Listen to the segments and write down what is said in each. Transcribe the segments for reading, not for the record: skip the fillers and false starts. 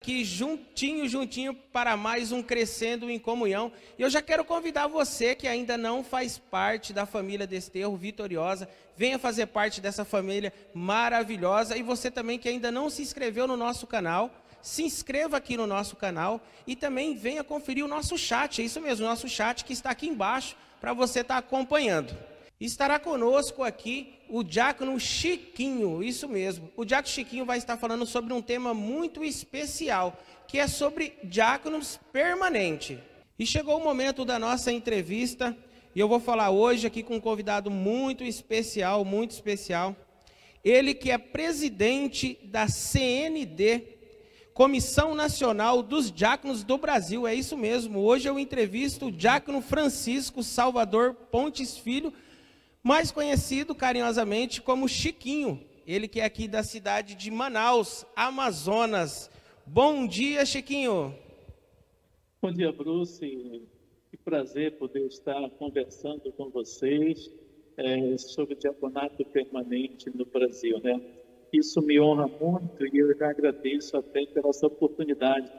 Aqui juntinho para mais um Crescendo em Comunhão. E eu já quero convidar você que ainda não faz parte da família Desterro Vitoriosa, venha fazer parte dessa família maravilhosa. E você também que ainda não se inscreveu no nosso canal, se inscreva aqui no nosso canal e também venha conferir o nosso chat, é isso mesmo, o nosso chat que está aqui embaixo para você estar acompanhando. Estará conosco aqui o diácono Chiquinho, isso mesmo. O diácono Chiquinho vai estar falando sobre um tema muito especial, que é sobre diáconos permanentes. E chegou o momento da nossa entrevista, e eu vou falar hoje aqui com um convidado muito especial, muito especial. Ele que é presidente da CND, Comissão Nacional dos Diáconos do Brasil, é isso mesmo. Hoje eu entrevisto o diácono Francisco Salvador Pontes Filho, mais conhecido carinhosamente como Chiquinho, ele que é aqui da cidade de Manaus, Amazonas. Bom dia, Chiquinho. Bom dia, Bruce. Que prazer poder estar conversando com vocês sobre diaconato permanente no Brasil, né? Isso me honra muito e eu já agradeço até pela essa oportunidade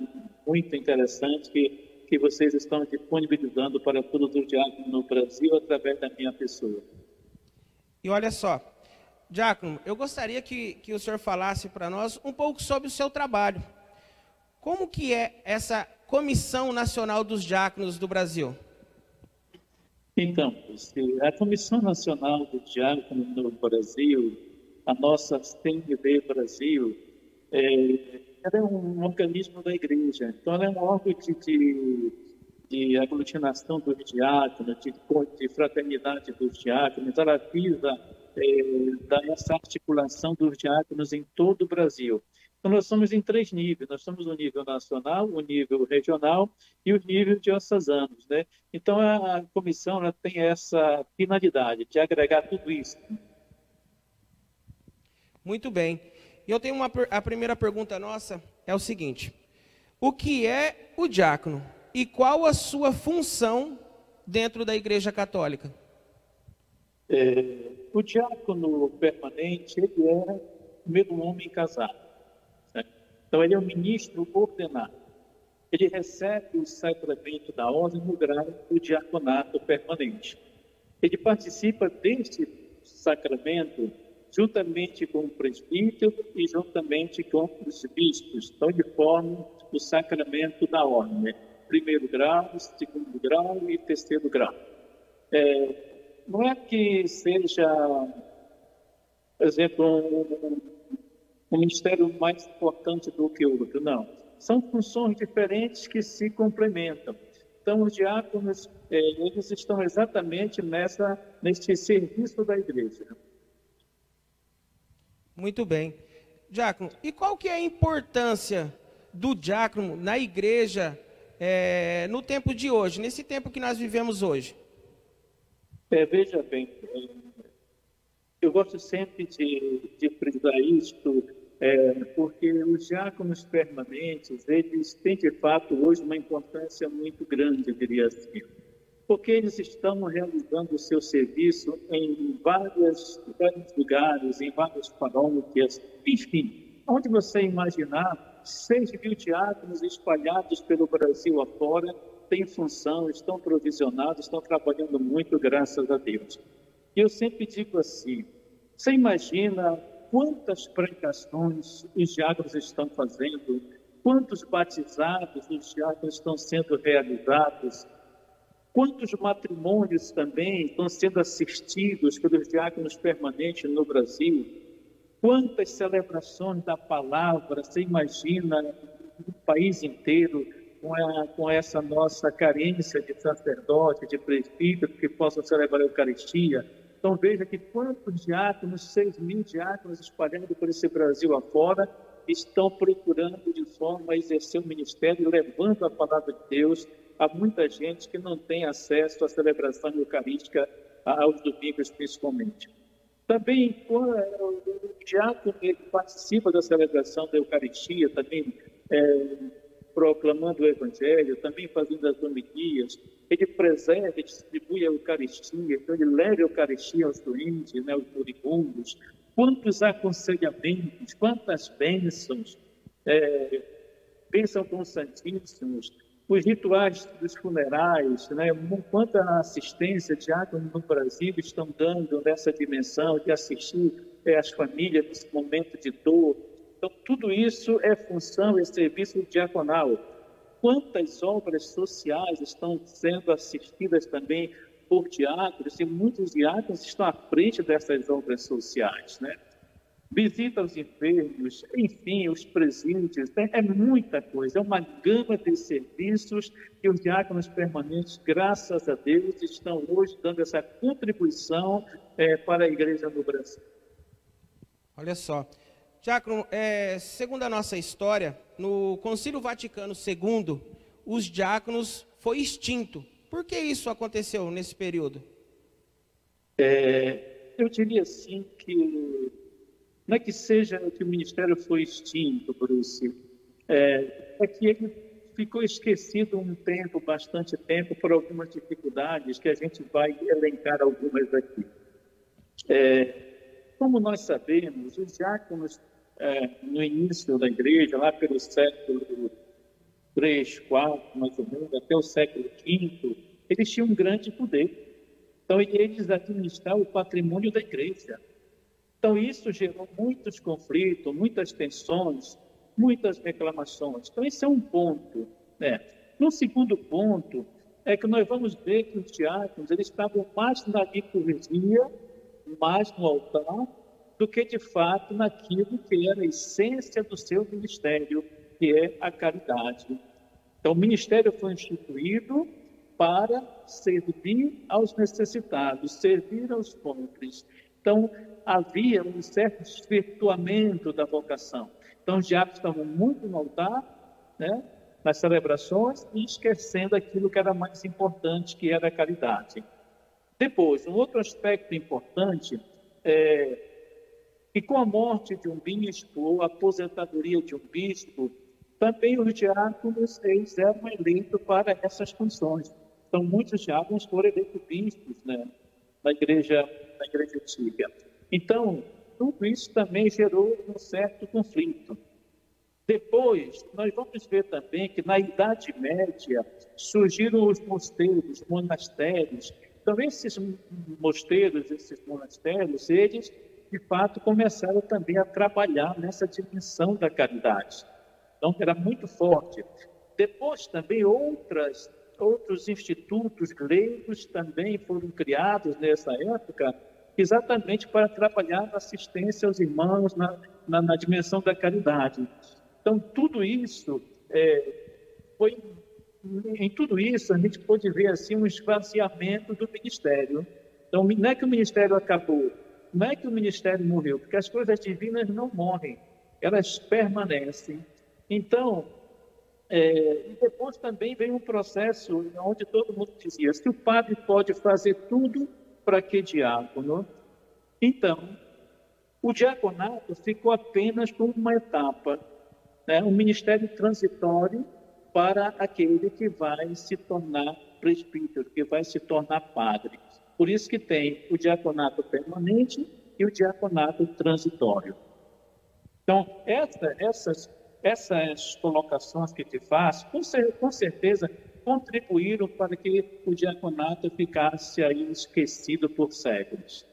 muito interessante que vocês estão disponibilizando para todos os diáconos no Brasil através da minha pessoa. E olha só, diácono, eu gostaria que o senhor falasse para nós um pouco sobre o seu trabalho. Como que é essa Comissão Nacional dos Diáconos do Brasil? Então, a Comissão Nacional dos Diáconos no Brasil, a nossa CND Brasil, ela é um organismo da igreja. Então, ela é um órgão de aglutinação dos diáconos, de fraternidade dos diáconos. Ela visa dar essa articulação dos diáconos em todo o Brasil. Então, nós somos em 3 níveis. Nós somos o nível nacional, o nível regional e o nível diocesanos, né? Então, a comissão ela tem essa finalidade de agregar tudo isso. Muito bem. E eu tenho a primeira pergunta nossa, é o seguinte. O que é o diácono? E qual a sua função dentro da Igreja Católica? O diácono permanente, ele é primeiro um homem casado, né? Então, ele é um ministro ordenado. Ele recebe o sacramento da ordem no grau do diaconato permanente. Ele participa deste sacramento juntamente com o presbítero e juntamente com os bispos. Então, ele forma o sacramento da ordem, né? Primeiro grau, segundo grau e terceiro grau. Não é que seja, por exemplo, um ministério mais importante do que o outro, não. São funções diferentes que se complementam. Então, os diáconos, eles estão exatamente nesse serviço da igreja. Muito bem. Diácono, e qual que é a importância do diácono na igreja no tempo de hoje, nesse tempo que nós vivemos hoje? Veja bem, eu gosto sempre de frisar isto, porque os diáconos permanentes, eles têm de fato hoje uma importância muito grande, eu diria assim, porque eles estão realizando o seu serviço em vários lugares, em várias paróquias, enfim, onde você imaginar, 6.000 diáconos espalhados pelo Brasil afora, têm função, estão provisionados, estão trabalhando muito, graças a Deus. E eu sempre digo assim, você imagina quantas pregações os diáconos estão fazendo, quantos batizados os diáconos estão sendo realizados, quantos matrimônios também estão sendo assistidos pelos diáconos permanentes no Brasil, quantas celebrações da palavra, você imagina no país inteiro, com essa nossa carência de sacerdote, de presbítero, que possam celebrar a Eucaristia. Então, veja que quantos diáconos, 6.000 diáconos espalhados por esse Brasil afora, estão procurando de forma a exercer o ministério, levando a palavra de Deus a muita gente que não tem acesso à celebração eucarística aos domingos, principalmente. Também, o diácono participa da celebração da Eucaristia, também proclamando o Evangelho, também fazendo as homilias, ele preserva e distribui a Eucaristia, então ele leva a Eucaristia aos doentes, né, aos moribundos. Quantos aconselhamentos, quantas bênçãos bênção com os santíssimos, os rituais dos funerais, né? Quanta assistência diáconos no Brasil estão dando nessa dimensão de assistir as famílias nesse momento de dor. Então, tudo isso é função e serviço diaconal. Quantas obras sociais estão sendo assistidas também por diáconos, e muitos diáconos estão à frente dessas obras sociais, né? Visita aos enfermos, enfim, os presídios, é muita coisa, é uma gama de serviços que os diáconos permanentes, graças a Deus, estão hoje dando essa contribuição para a igreja no Brasil. Olha só, diácono, segundo a nossa história, no Concílio Vaticano II, os diáconos foi extinto. Por que isso aconteceu nesse período? Eu diria assim que não é que seja que o ministério foi extinto, Bruce, é que ele ficou esquecido um tempo, bastante tempo, por algumas dificuldades que a gente vai elencar algumas aqui. Como nós sabemos, os diáconos, no início da igreja, lá pelo século III, IV, mais ou menos, até o século V, eles tinham um grande poder. Então, eles administravam o patrimônio da igreja. Então, isso gerou muitos conflitos, muitas tensões, muitas reclamações. Então, esse é um ponto, né? No segundo ponto, é que nós vamos ver que os diáconos eles estavam mais na liturgia, mais no altar, do que, de fato, naquilo que era a essência do seu ministério, que é a caridade. Então, o ministério foi instituído para servir aos necessitados, servir aos pobres. Então, havia um certo desvirtuamento da vocação. Então, os diáconos estavam muito no altar, né, nas celebrações, e esquecendo aquilo que era mais importante, que era a caridade. Depois, um outro aspecto importante é que com a morte de um bispo, ou a aposentadoria de um bispo, também os diáconos eles eram eleitos para essas funções. Então, muitos diáconos foram eleitos bispos, né, na igreja antiga. Então, tudo isso também gerou um certo conflito. Depois, nós vamos ver também que na Idade Média surgiram os mosteiros, os monastérios. Então, esses mosteiros, esses monastérios, eles, de fato, começaram também a trabalhar nessa dimensão da caridade. Então, era muito forte. Depois, também, outros institutos leigos também foram criados nessa época, exatamente para trabalhar na assistência aos irmãos, na dimensão da caridade. Então, tudo isso em tudo isso, a gente pode ver assim um esvaziamento do ministério. Então, não é que o ministério acabou, não é que o ministério morreu, porque as coisas divinas não morrem, elas permanecem. Então, e depois também vem um processo onde todo mundo dizia, se o padre pode fazer tudo, para que diácono? Então, o diaconato ficou apenas como uma etapa, né? Um ministério transitório para aquele que vai se tornar presbítero, que vai se tornar padre. Por isso que tem o diaconato permanente e o diaconato transitório. Então, essas colocações que te faço, com certeza, contribuíram para que o diaconato ficasse aí esquecido por séculos.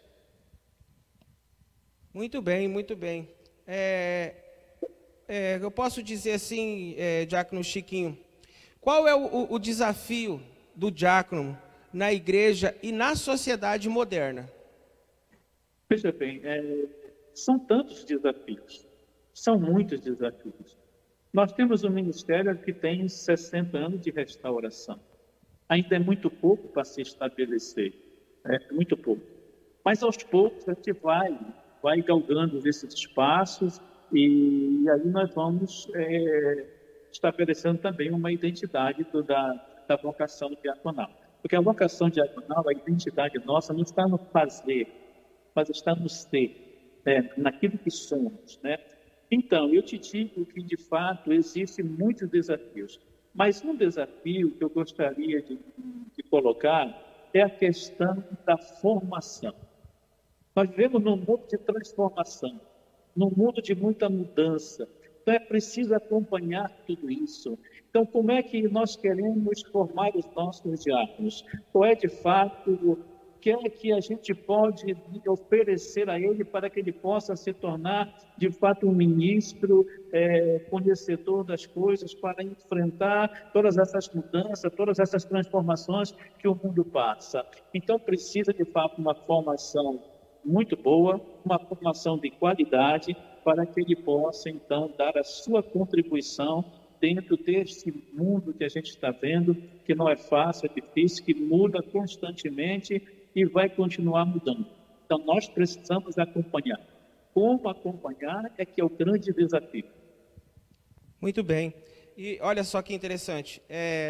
Muito bem, muito bem. Eu posso dizer assim, diácono Chiquinho, qual é o desafio do diácono na igreja e na sociedade moderna? Veja bem, são tantos desafios, são muitos desafios. Nós temos um ministério que tem 60 anos de restauração. Ainda é muito pouco para se estabelecer, muito pouco. Mas aos poucos a gente vai galgando esses espaços e aí nós vamos estabelecendo também uma identidade da vocação diaconal. Porque a vocação diaconal, a identidade nossa não está no fazer, mas está no ser, naquilo que somos, né? Então, eu te digo que, de fato, existem muitos desafios. Mas um desafio que eu gostaria de colocar é a questão da formação. Nós vivemos num mundo de transformação, num mundo de muita mudança. Então, Então, é preciso acompanhar tudo isso. Então, como é que nós queremos formar os nossos diáconos? Qual é, de fato, o que é que a gente pode oferecer a ele para que ele possa se tornar, de fato, um ministro conhecedor das coisas para enfrentar todas essas mudanças, todas essas transformações que o mundo passa? Então, precisa, de fato, uma formação muito boa, uma formação de qualidade, para que ele possa, então, dar a sua contribuição dentro deste mundo que a gente está vendo, que não é fácil, é difícil, que muda constantemente e vai continuar mudando. Então, nós precisamos acompanhar. Como acompanhar é que é o grande desafio. Muito bem. E olha só que interessante.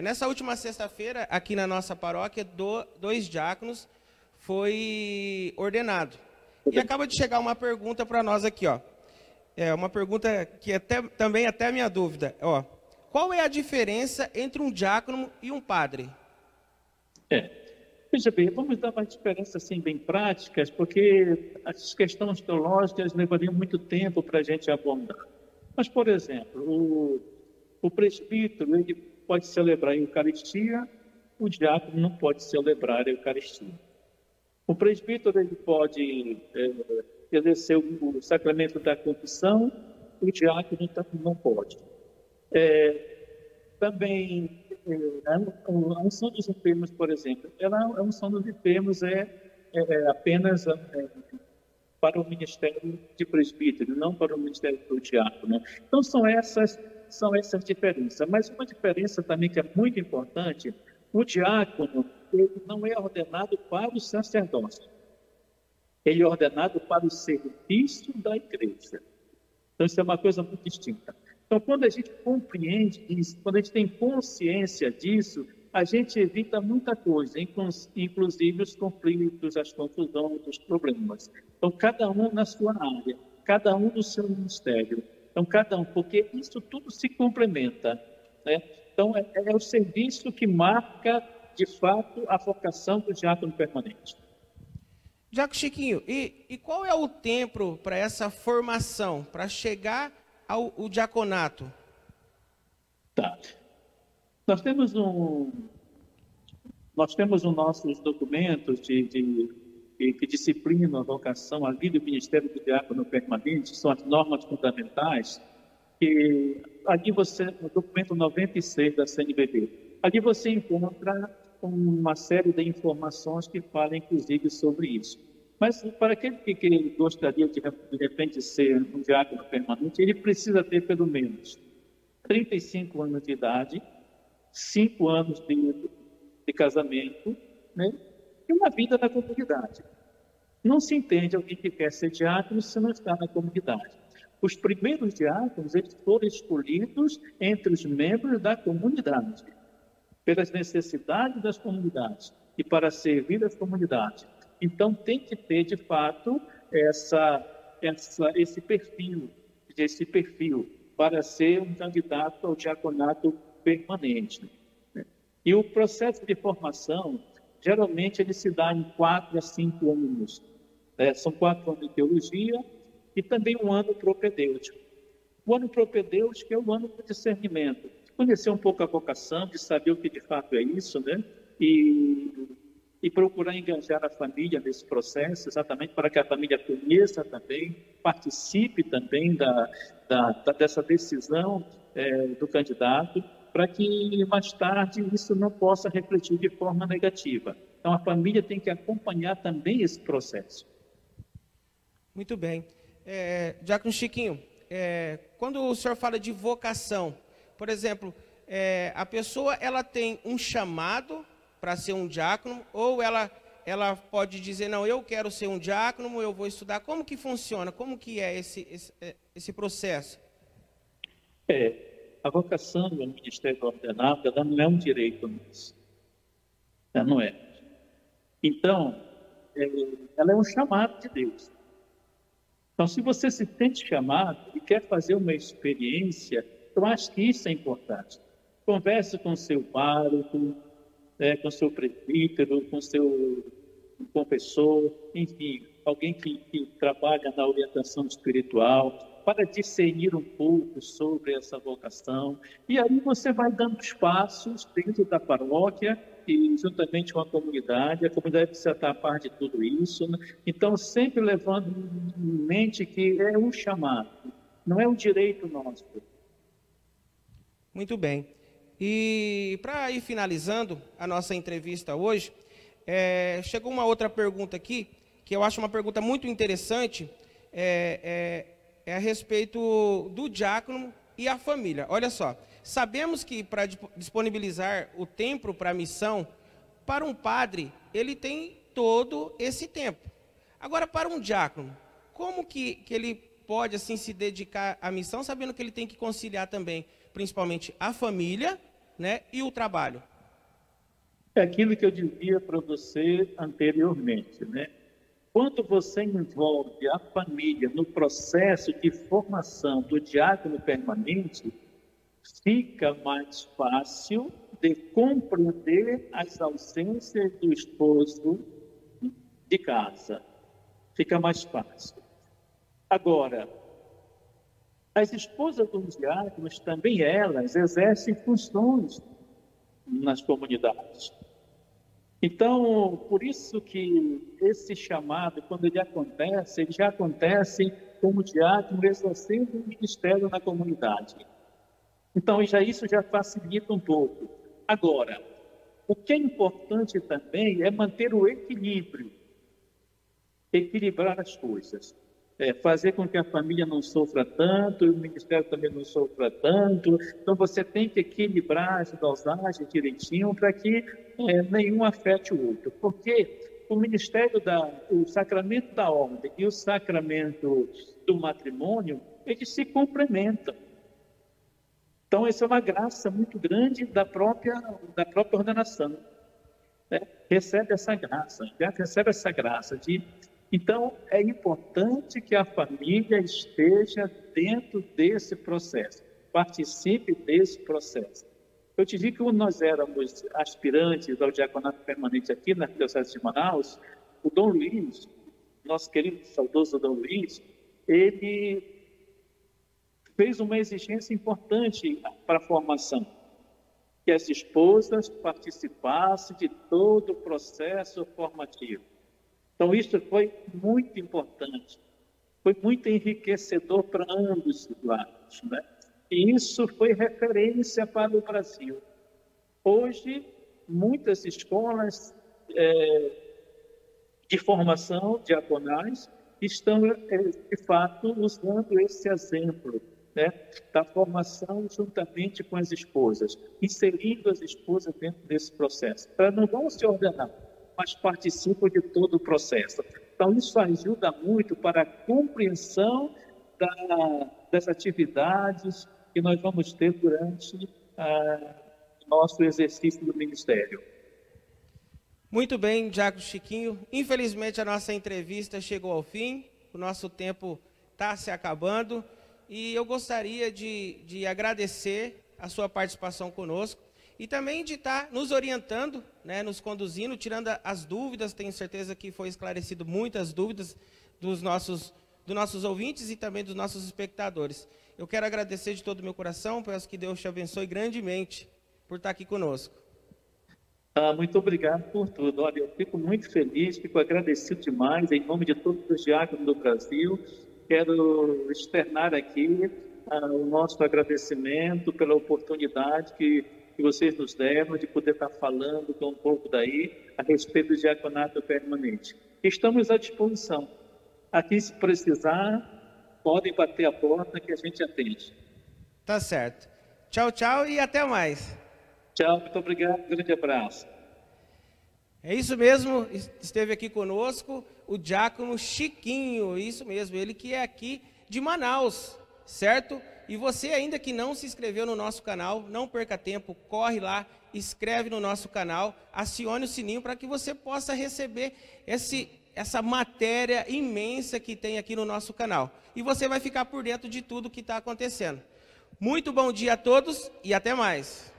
Nessa última sexta-feira, aqui na nossa paróquia, 2 diáconos foi ordenado. E acaba de chegar uma pergunta para nós aqui, ó. Uma pergunta que também até a minha dúvida. Ó, qual é a diferença entre um diácono e um padre? Veja bem, vamos dar uma diferença assim, bem práticas, porque as questões teológicas levariam muito tempo para a gente abordar. Mas, por exemplo, o presbítero ele pode celebrar a Eucaristia, o diácono não pode celebrar a Eucaristia. O presbítero ele pode exercer o sacramento da confissão, o diácono não pode. Também, a unção dos enfermos, por exemplo, a unção dos enfermos é apenas para o ministério de presbítero, não para o ministério do diácono. Então, são essas diferenças. Mas uma diferença também que é muito importante, o diácono ele não é ordenado para o sacerdócio. Ele é ordenado para o serviço da igreja. Então, isso é uma coisa muito distinta. Então, quando a gente compreende isso, quando a gente tem consciência disso, a gente evita muita coisa, inclusive os conflitos, as confusões, os problemas. Então, cada um na sua área, cada um no seu ministério. Então, cada um, porque isso tudo se complementa, né? Então, é o serviço que marca, de fato, a vocação do diácono permanente. Diácono Chiquinho, e qual é o tempo para essa formação, para chegar ao diaconato? Tá. Nós temos os nossos documentos que disciplinam a vocação, a vida e o ministério do diácono permanente, são as normas fundamentais, que ali no documento 96 da CNBB, ali você encontra uma série de informações que falam, inclusive, sobre isso. Mas para aquele que gostaria de repente ser um diácono permanente, ele precisa ter pelo menos 35 anos de idade, 5 anos de casamento, né? E uma vida na comunidade. Não se entende alguém que quer ser diácono se não está na comunidade. Os primeiros diáconos, eles foram escolhidos entre os membros da comunidade, pelas necessidades das comunidades e para servir as comunidades. Então, tem que ter, de fato, esse perfil para ser um candidato ao diaconato permanente. E o processo de formação, geralmente, ele se dá em 4 a 5 anos. São 4 anos de teologia e também um ano propedêutico. O ano propedêutico é o ano do discernimento. Conhecer um pouco a vocação, de saber o que de fato é isso, né? E procurar engajar a família nesse processo, exatamente para que a família conheça também, participe também dessa decisão do candidato, para que mais tarde isso não possa refletir de forma negativa. Então, a família tem que acompanhar também esse processo. Muito bem. Diácono Chiquinho, quando o senhor fala de vocação, por exemplo, a pessoa ela tem um chamado para ser um diácono, ou ela pode dizer, não, eu quero ser um diácono, eu vou estudar. Como que funciona? Como que é esse processo? A vocação do ministério ordenado, ela não é um direito nosso. Ela não é. Então, ela é um chamado de Deus. Então, se você se sente chamado e quer fazer uma experiência, eu acho que isso é importante. Converse com o seu pároco, com o seu presbítero, com o seu confessor, enfim, alguém que trabalha na orientação espiritual, para discernir um pouco sobre essa vocação. E aí você vai dando os passos dentro da paróquia e juntamente com a comunidade precisa estar a par de tudo isso, né? Então, sempre levando em mente que é um chamado, não é um direito nosso. Muito bem. E para ir finalizando a nossa entrevista hoje, chegou uma outra pergunta aqui, que eu acho uma pergunta muito interessante, é a respeito do diácono e a família. Olha só, sabemos que para disponibilizar o tempo para a missão, para um padre, ele tem todo esse tempo. Agora, para um diácono, como que ele pode assim se dedicar à missão, sabendo que ele tem que conciliar também, principalmente a família, né, e o trabalho? É aquilo que eu dizia para você anteriormente, né? Quando você envolve a família no processo de formação do diácono permanente, fica mais fácil de compreender as ausências do esposo de casa. Fica mais fácil. Agora, as esposas dos diáconos também elas exercem funções nas comunidades. Então, por isso que esse chamado, quando ele já acontece como diácono exercendo o ministério na comunidade. Então, isso já facilita um pouco. Agora, o que é importante também é manter o equilíbrio, equilibrar as coisas. Fazer com que a família não sofra tanto, o ministério também não sofra tanto. Então, você tem que equilibrar as dosagens direitinho para que nenhum afete o outro. Porque o ministério, o sacramento da ordem e o sacramento do matrimônio, eles se complementam. Então, essa é uma graça muito grande da própria ordenação. Né? Recebe essa graça de... Então, é importante que a família esteja dentro desse processo, participe desse processo. Eu te digo que quando nós éramos aspirantes ao diaconato permanente aqui na Diocese de Manaus, o Dom Luiz, nosso querido saudoso Dom Luiz, ele fez uma exigência importante para a formação, que as esposas participassem de todo o processo formativo. Então, isso foi muito importante, foi muito enriquecedor para ambos os lados, né? E isso foi referência para o Brasil. Hoje, muitas escolas de formação diaconais estão, de fato, usando esse exemplo, né, da formação juntamente com as esposas, inserindo as esposas dentro desse processo. Elas não vão se ordenar, mas participam de todo o processo. Então, isso ajuda muito para a compreensão das atividades que nós vamos ter durante o nosso exercício do ministério. Muito bem, Diácono Chiquinho. Infelizmente, a nossa entrevista chegou ao fim, o nosso tempo está se acabando, e eu gostaria de agradecer a sua participação conosco, e também de estar nos orientando, né, nos conduzindo, tirando as dúvidas. Tenho certeza que foi esclarecido muitas dúvidas dos nossos ouvintes e também dos nossos espectadores. Eu quero agradecer de todo o meu coração, peço que Deus te abençoe grandemente por estar aqui conosco. Muito obrigado por tudo. Olha, eu fico muito feliz, fico agradecido demais, em nome de todos os diáconos do Brasil. Quero externar aqui o nosso agradecimento pela oportunidade que vocês nos deram de poder estar falando com um pouco daí a respeito do diaconato permanente. Estamos à disposição. Aqui, se precisar, podem bater a porta que a gente atende. Tá certo. Tchau, tchau e até mais. Tchau, muito obrigado, um grande abraço. É isso mesmo, esteve aqui conosco o diácono Chiquinho, isso mesmo, ele que é aqui de Manaus, certo? E você ainda que não se inscreveu no nosso canal, não perca tempo, corre lá, inscreve no nosso canal, acione o sininho para que você possa receber essa matéria imensa que tem aqui no nosso canal. E você vai ficar por dentro de tudo que está acontecendo. Muito bom dia a todos e até mais.